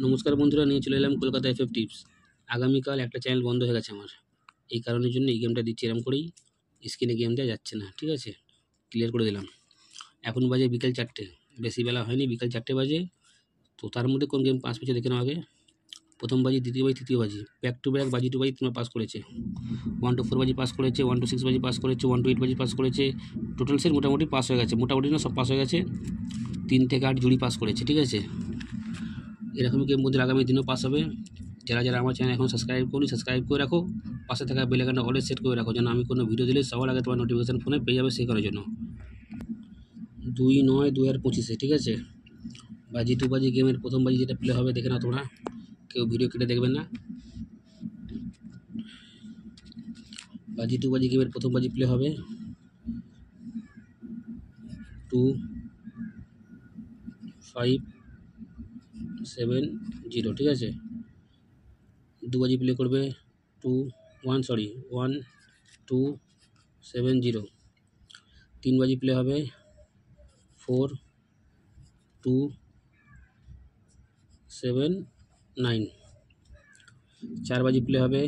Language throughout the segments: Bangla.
নমস্কার বন্ধুরা, নিয়ে চলে এলাম কলকাতা এফএফ টিপস। আগামীকাল একটা চ্যানেল বন্ধ হয়ে গেছে আমার, এই কারণের জন্য এই গেমটা দিচ্ছি। এরকম করেই স্ক্রিনে গেম দেওয়া যাচ্ছে না, ঠিক আছে, ক্লিয়ার করে দিলাম। এখন বাজে বিকেল 4টে, বেশি বেলা হয়নি, বিকেল 4টে বাজে। তো তার মধ্যে কোন গেম পাস পেয়েছে দেখে নাও আগে। প্রথম বাজি, দ্বিতীয় বাজি, তৃতীয় বাজি, ব্যাক টু ব্যাক বাজি টু বাজি তোমার পাস করেছে। 1 to 4 বাজি পাস করেছে, 1 to 6 বাজি পাস করেছে, 1 to 8 বাজি পাস করেছে। টোটাল সেট মোটামুটি পাস হয়ে গেছে, মোটামুটি না, সব পাস হয়ে গেছে। 3 থেকে 8 জুড়ি পাস করেছে, ঠিক আছে। এরকমই গেম মধ্যে আগামী দিনও পাস হবে। যারা যারা আমার চ্যানেল এখন সাবস্ক্রাইব করে রাখো, পাশে থাকা বেল আইকনটা অলে সেট করে রাখো, যেন আমি কোনো ভিডিও দিলে সবার আগে তোমার নোটিফিকেশন ফোনে পেয়ে যাবে, সেই করার জন্য। 2/9/2025, ঠিক আছে। বাজি টু বাজি গেমের প্রথম বাজি যেটা প্লে হবে দেখে নাও তোমরা, কেউ ভিডিও কেটে দেখবেন না। বাজি টু বাজি গেমের প্রথম বাজি প্লে হবে 2570, ঠিক আছে। দু বাজি প্লে করবে 1270। 3 বাজি প্লে হবে 4279। 4 বাজি প্লে হবে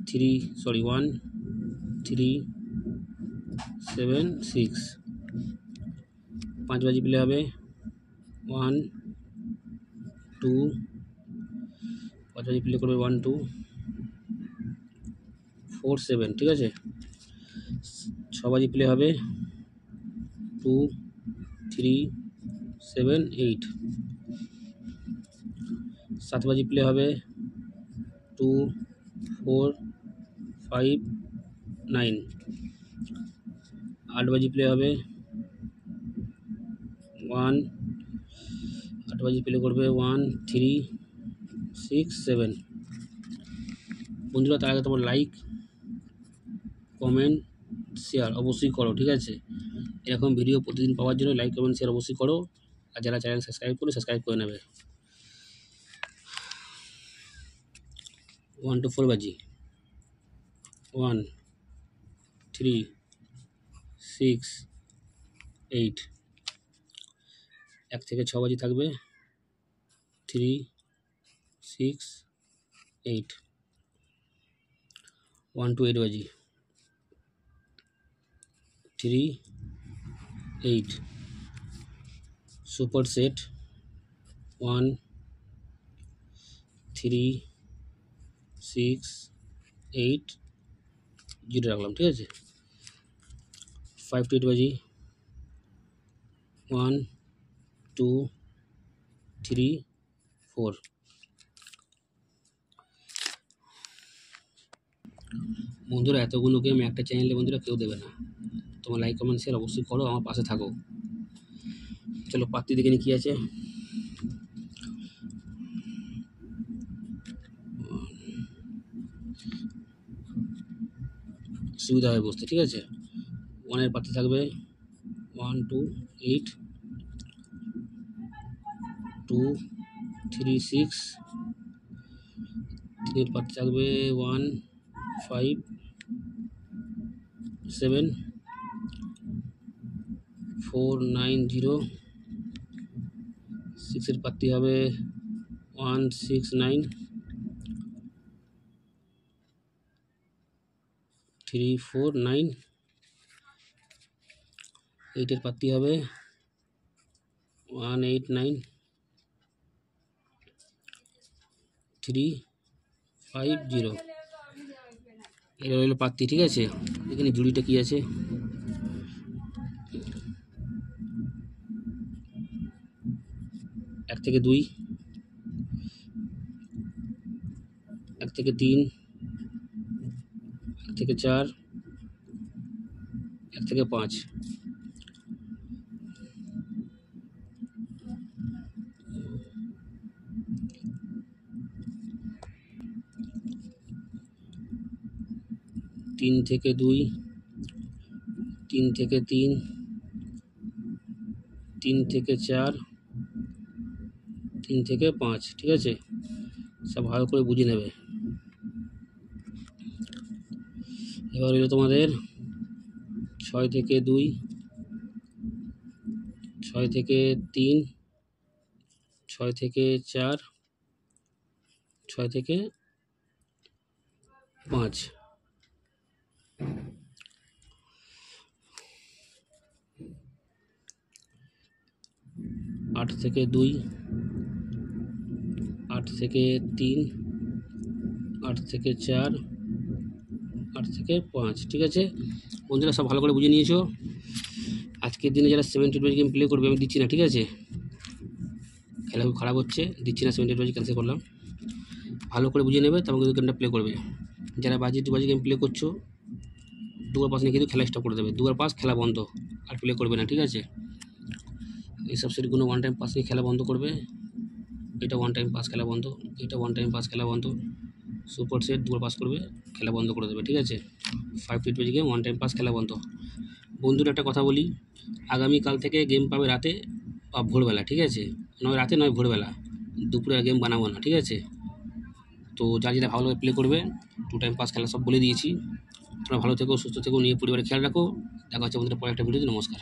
1376। 5 বাজি প্লে হবে 12, 5 বাজি প্লে করবে 1247, ঠিক আছে। 6 বাজি প্লে হবে 2378। 7 বাজি প্লে হবে 2459। 8 বাজি প্লে হবে 8 বাজি প্লে করবে 1367। বন্ধুরা, তার আগে তোমার লাইক, কমেন্ট, শেয়ার অবশ্যই করো, ঠিক আছে। এরকম ভিডিও প্রতিদিন পাওয়ার জন্য লাইক, কমেন্ট, শেয়ার অবশ্যই করো। আর যারা চ্যানেল সাবস্ক্রাইব করে নেবে। 1 to 4 বাজি 1 3 6 8। 1 থেকে 6 বাজি থাকবে 3 6 8। 1 to 8 বাজি 3 8। সুপার সেট 1 3 6 8 0 রাখলাম, ঠিক আছে। 5 to 8 বাজি 1 2 3 4। বন্ধুরা, এতগুলো গেম একটা চ্যানেলে বন্ধুরা কেউ দেবে না। তোমার লাইক, কমেন্ট, শেয়ার অবশ্যই করো, আমার পাশে থাকো। চলো পাত্তি দেখে নি কি আছে। সুবিধা হয় বসতে, ঠিক আছে। 1-এর পাত্তি থাকবে 1 2 8 2 3 6। 3-এর পাত্তি থাকবে 1 5 7 4 9 0। 6-এর পাত্তি হবে 1 6 9 3 4 9। 8-এর পাত্তি হবে 1 8 9 3 5 0। এটা হলো পাত্তি, ঠিক আছে। এখানে জুড়িটা কি আছে। 1 থেকে 2, 1 থেকে 3, 1 থেকে 4, 1 থেকে 5। 3 থেকে 2, 3 থেকে 3, 3 থেকে 4, 3 থেকে 5, ঠিক আছে। সব ভালো করে বুঝে নেবে। এবার হলো তোমাদের 6 থেকে 2, 6 থেকে 3, 6 থেকে 4, 6 থেকে 5, 8 থেকে 2, 8 থেকে 3, 8 থেকে 4, 8 থেকে 5। ঠিক আছে বন্ধুরা, সব ভালো করে বুঝে নিয়েছো। আজকের দিনে যারা 70 গেম প্লে করবে আমি দিচ্ছি না, ঠিক আছে? খেলা খুব খারাপ হচ্ছে, দিচ্ছি না 70 ক্যান্সেল করলাম। ভালো করে বুঝে নেবে, তারপর কিন্তু গেমটা প্লে করবে। যারা বাজি গেম প্লে করছো, 2বার পাস নিয়ে কিন্তু খেলা স্টপ করে দেবে। 2বার পাস খেলা বন্ধ, আর প্লে করবে না, ঠিক আছে? এইসব সেটগুলো 1 টাইম পাস নিয়ে খেলা বন্ধ করবে। এটা 1 টাইম পাস খেলা বন্ধ, এটা 1 টাইম পাস খেলা বন্ধ। সুপার সেট 2বার পাস করবে, খেলা বন্ধ করে দেবে, ঠিক আছে? 5 গেম 1 টাইম পাস খেলা বন্ধ। বন্ধুরা একটা কথা বলি, আগামীকাল থেকে গেম পাবে রাতে বা ভোরবেলা, ঠিক আছে? নয় রাতে নয় ভোরবেলা, দুপুরে গেম বানাবো না, ঠিক আছে? তো যা যেটা ভালো প্লে করবে, 2 টাইম পাস খেলা সব বলে দিয়েছি। তোমরা ভালো থেকো, সুস্থ থেকো, নিয়ে পরিবারের খেয়াল রাখো। দেখা হচ্ছে বন্ধুরা পরে একটা ভিডিওতে। নমস্কার।